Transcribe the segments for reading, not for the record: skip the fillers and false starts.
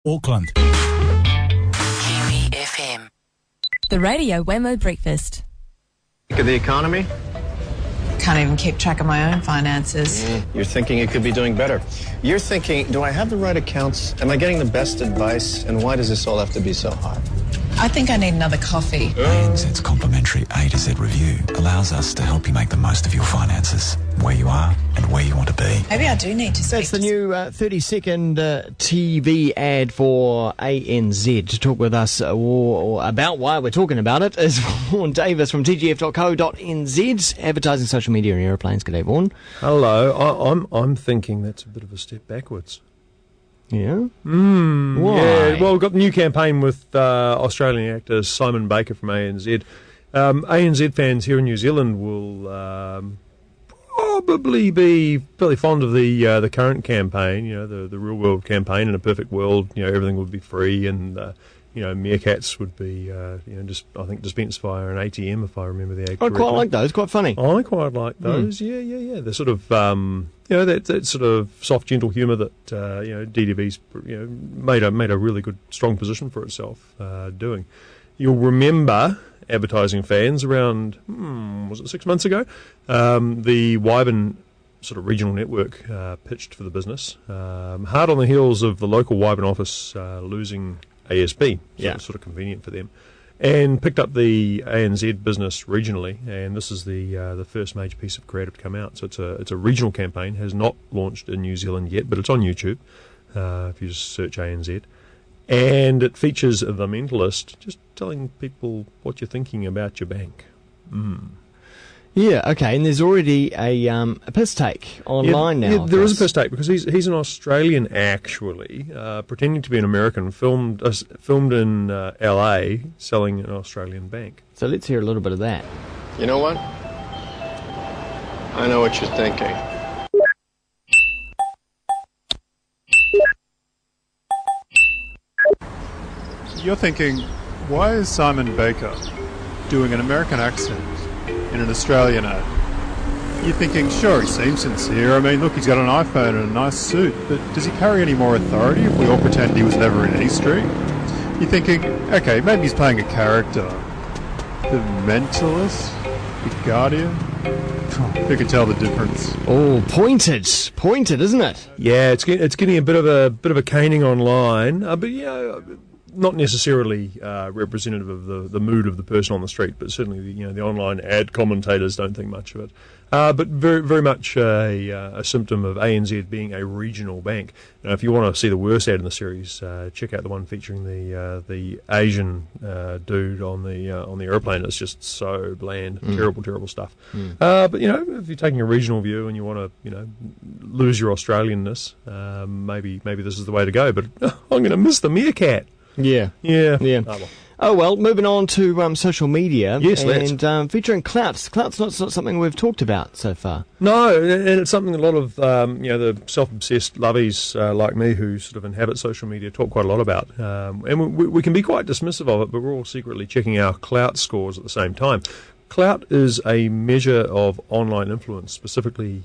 Auckland. Kiwi FM. The Radio Wammo Breakfast. Look at the economy. Can't even keep track of my own finances. You're thinking it could be doing better. You're thinking, do I have the right accounts? Am I getting the best advice? And why does this all have to be so hard? I think I need another coffee. ANZ's complimentary A to Z review allows us to help you make the most of your finances, where you are and where you want to be. Maybe I do need to speak. That's the new 30-second TV ad for ANZ. To talk with us about why we're talking about it is Vaughn Davis from tgf.co.nz, advertising social media and aeroplanes. G'day, Vaughn. Hello. I'm thinking that's a bit of a step backwards. Yeah? Why? Yeah, well, we've got the new campaign with Australian actor Simon Baker from ANZ. ANZ fans here in New Zealand will probably be fairly fond of the current campaign, the real world campaign. In a perfect world, everything would be free and, meerkats would be, I think dispensed via an ATM, if I remember the ad correctly. I quite like those, quite funny. I quite like those, yeah. They're sort of, that sort of soft, gentle humour that, DDV's, made a really good, strong position for itself doing. You'll remember, advertising fans, around, was it 6 months ago, the Wyvern sort of regional network pitched for the business, hard on the heels of the local Wyvern office losing ASB, sort of convenient for them, and picked up the ANZ business regionally, and this is the first major piece of creative to come out. So it's a regional campaign, has not launched in New Zealand yet, but it's on YouTube if you just search ANZ, and it features The Mentalist just telling people what you're thinking about your bank. Yeah, okay, and there's already a piss take online now. Yeah, there is a piss take because he's an Australian actually, pretending to be an American, filmed in LA, selling an Australian bank. So let's hear a little bit of that. You know what? I know what you're thinking. You're thinking, why is Simon Baker doing an American accent in an Australian ad? You're thinking, sure, he seems sincere. I mean, look, he's got an iPhone and a nice suit, but does he carry any more authority if we all pretend he was never in E Street? You're thinking, okay, maybe he's playing a character. The Mentalist? The Guardian? Who can tell the difference? Oh, pointed, isn't it? Yeah, it's getting a bit of a caning online, but not necessarily representative of the mood of the person on the street, but certainly the online ad commentators don't think much of it. But very very much a symptom of ANZ being a regional bank. Now, if you want to see the worst ad in the series, check out the one featuring the Asian dude on the airplane. It's just so bland, terrible stuff. But if you're taking a regional view and you want to lose your Australianness, maybe this is the way to go. But I'm going to miss the meerkat. Yeah. Oh, well, moving on to social media. Yes, let's. And featuring Klout. Klout's not something we've talked about so far. No, and it's something a lot of the self-obsessed lovies like me who sort of inhabit social media talk quite a lot about. And we can be quite dismissive of it, but we're all secretly checking our Klout scores at the same time. Klout is a measure of online influence, specifically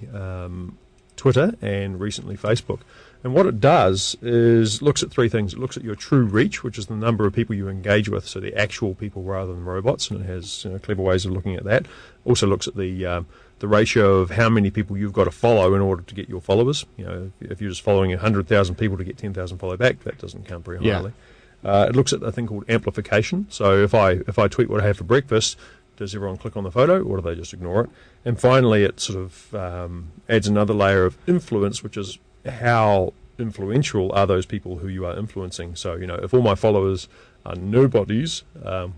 Twitter and recently Facebook. And what it does is looks at three things. It looks at your true reach, which is the number of people you engage with, so the actual people rather than robots, and it has clever ways of looking at that. Also looks at the ratio of how many people you've got to follow in order to get your followers. If you're just following 100,000 people to get 10,000 follow back, that doesn't count very highly. It looks at a thing called amplification. So if I tweet what I had for breakfast, does everyone click on the photo, or do they just ignore it? And finally, it sort of adds another layer of influence, which is how influential are those people who you are influencing. So, if all my followers are nobodies,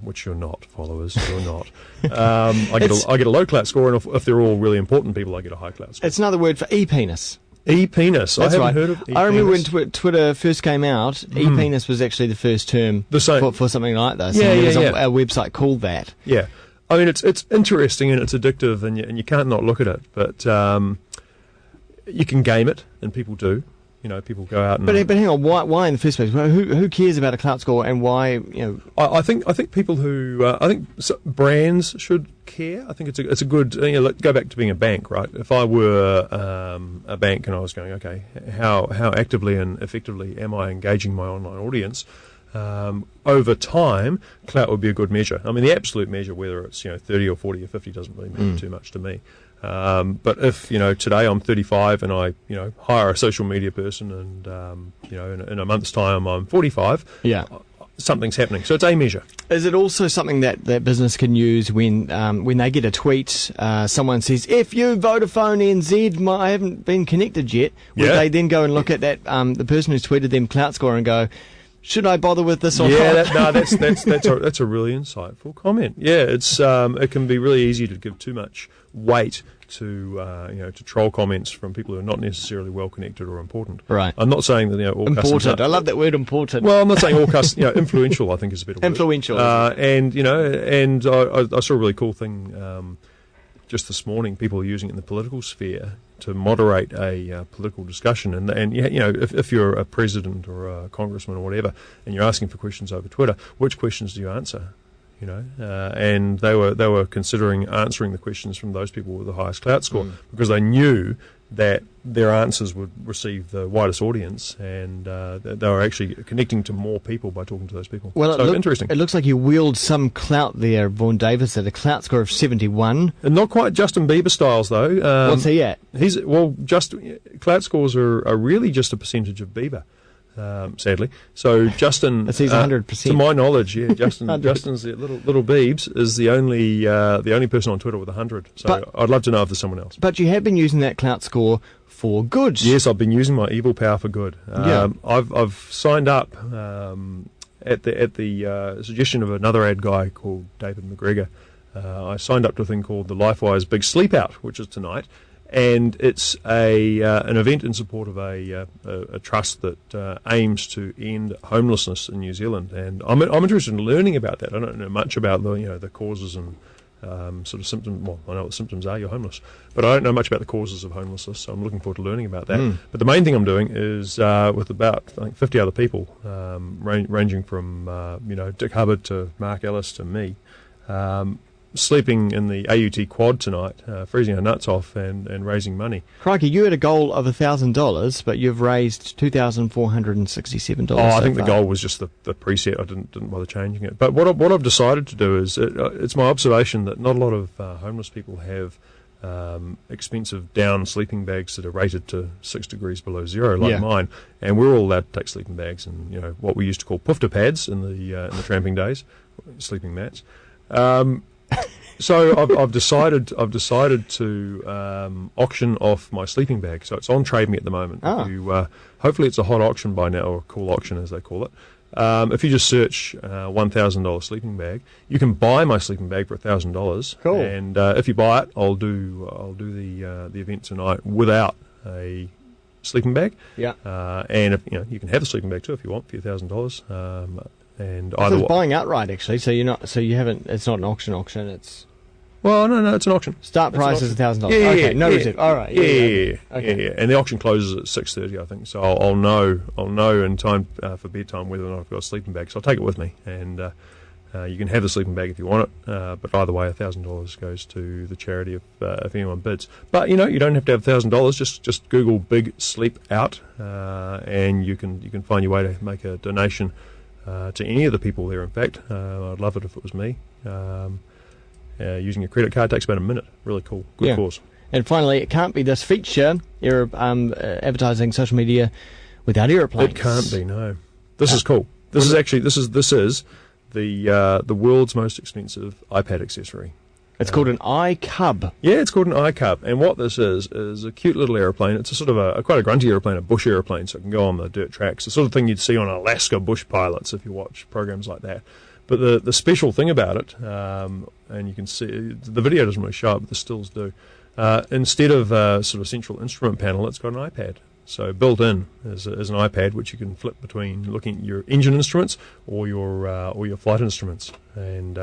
which you're not, followers, you're not, I get a low Klout score, and if they're all really important people, I get a high Klout score. It's another word for e-penis. E-penis. That's I haven't right. heard of e-penis. I remember when Twitter first came out, e-penis was actually the first term for something like this. Yeah, and there was a website called that. Yeah. I mean, it's interesting and it's addictive, and you can't not look at it, but you can game it, and people do. people go out and. But hang on, why in the first place? Well, who cares about a Klout score, and why? I think people who brands should care. I think it's a good. Go back to being a bank, right? If I were a bank and I was going, okay, how actively and effectively am I engaging my online audience? Over time, Klout would be a good measure. I mean, the absolute measure, whether it's 30 or 40 or 50, doesn't really mean too much to me. But if today I'm 35 and I hire a social media person, and in a month's time I'm 45, something's happening. So it's a measure. Is it also something that business can use when they get a tweet? Someone says, "If you Vodafone NZ, I haven't been connected yet." Would they then go and look at that the person who's tweeted them Klout score and go, should I bother with this or not? That's a really insightful comment. Yeah, it can be really easy to give too much weight to troll comments from people who are not necessarily well connected or important. Right. I'm not saying that all important. I love that word, important. Well, I'm not saying all customers. Influential, I think, is a better word. Influential. And I saw a really cool thing just this morning. People are using it in the political sphere to moderate a political discussion, and if you're a president or a congressman or whatever, and you're asking for questions over Twitter, which questions do you answer? And they were considering answering the questions from those people with the highest Klout score because they knew that their answers would receive the widest audience, and they were actually connecting to more people by talking to those people. Well, interesting. It looks like you wield some clout there, Vaughn Davis, at a Klout score of 71. And not quite Justin Bieber styles, though. What's he at? Klout scores are really just a percentage of Bieber. Sadly, so Justin. He's 100%. To my knowledge, Justin's little Biebs is the only person on Twitter with 100. So I'd love to know if there's someone else. But you have been using that Klout score for good. Yes, I've been using my evil power for good. I've signed up at the suggestion of another ad guy called David McGregor. I signed up to a thing called the LifeWise Big Sleep Out, which is tonight. And it's an event in support of a trust that aims to end homelessness in New Zealand. And I'm interested in learning about that. I don't know much about the causes and sort of symptoms. Well, I know what the symptoms are. You're homeless, but I don't know much about the causes of homelessness. So I'm looking forward to learning about that. But the main thing I'm doing is with about 50 other people, ranging from Dick Hubbard to Mark Ellis to me. Sleeping in the AUT quad tonight, freezing our nuts off and raising money. Crikey, you had a goal of $1,000, but you've raised $2,467. I think the goal was just the preset. I didn't bother changing it. But what I've decided to do is it's my observation that not a lot of homeless people have expensive down sleeping bags that are rated to 6 degrees below zero, like mine. And we're all allowed to take sleeping bags and what we used to call pufter pads in the tramping days, sleeping mats. So I've decided to auction off my sleeping bag. So it's on Trade Me at the moment. Hopefully it's a hot auction by now, or a cool auction as they call it. If you just search $1,000 sleeping bag, you can buy my sleeping bag for $1,000. Cool. And if you buy it, I'll do the event tonight without a sleeping bag. Yeah. And if, you can have the sleeping bag too if you want for your $1,000. And either it's buying outright, actually. So you haven't. It's not an auction. It's. Well, no, it's an auction. Start price is $1,000. Yeah, okay, no reserve. All right. Yeah. And the auction closes at 6:30, I think. So I'll know in time for bedtime whether or not I've got a sleeping bag. So I'll take it with me, and you can have the sleeping bag if you want it. But either way, $1,000 goes to the charity if anyone bids. But you don't have to have $1,000. Just Google Big Sleep Out, and you can find your way to make a donation. To any of the people there, in fact. I'd love it if it was me. Using a credit card takes about a minute. Really cool. Good cause. And finally, it can't be this feature, advertising social media without aeroplanes. It can't be, no. This is cool. This is the world's most expensive iPad accessory. It's called an iCub. Yeah, it's called an iCub. And what this is a cute little aeroplane. It's a sort of quite a grunty aeroplane, a bush aeroplane, so it can go on the dirt tracks. The sort of thing you'd see on Alaska bush pilots if you watch programs like that. But the special thing about it, and you can see, the video doesn't really show it, but the stills do. Instead of a sort of central instrument panel, it's got an iPad. So built in is an iPad which you can flip between looking at your engine instruments or your flight instruments. And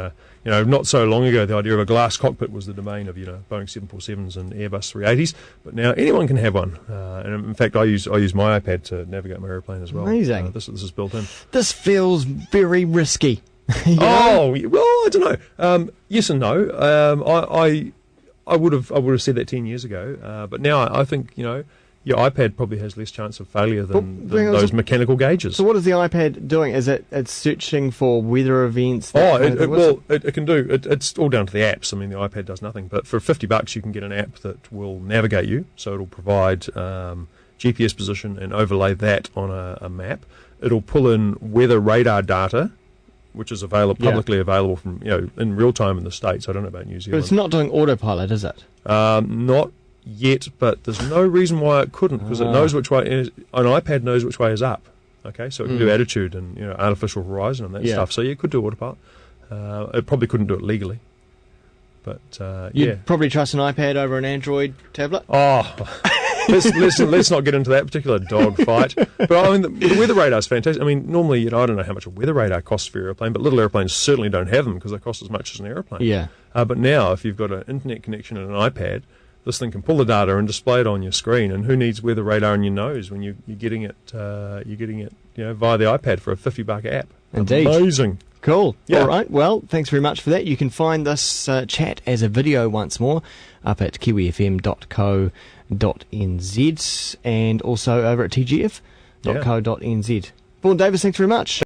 not so long ago, the idea of a glass cockpit was the domain of Boeing 747s and Airbus 380s. But now anyone can have one. And in fact, I use my iPad to navigate my airplane as well. Amazing. This is built in. This feels very risky. Well, I don't know. Yes and no. I would have said that 10 years ago. But now I think your iPad probably has less chance of failure than those mechanical gauges. So what is the iPad doing? Is it's searching for weather events? It can do. It's all down to the apps. I mean, the iPad does nothing. But for $50, you can get an app that will navigate you. So it'll provide GPS position and overlay that on a map. It'll pull in weather radar data, which is publicly available from in real time in the States. I don't know about New Zealand. But it's not doing autopilot, is it? Not yet, but there's no reason why it couldn't, because it knows which way an iPad knows which way is up. Okay, so it can do attitude and artificial horizon and that stuff. So it could do autopilot. It probably couldn't do it legally, but You'd probably trust an iPad over an Android tablet. Oh, let's not get into that particular dog fight. But I mean, the weather radar is fantastic. I mean, normally I don't know how much a weather radar costs for your airplane, but little airplanes certainly don't have them because they cost as much as an airplane. Yeah. But now, if you've got an internet connection and an iPad, this thing can pull the data and display it on your screen. And who needs weather radar in your nose when you're getting it via the iPad for a $50 app? Indeed. Amazing. Cool. Yeah. All right. Well, thanks very much for that. You can find this chat as a video once more up at kiwifm.co.nz and also over at tgf.co.nz. Vaughn Davis, thanks very much.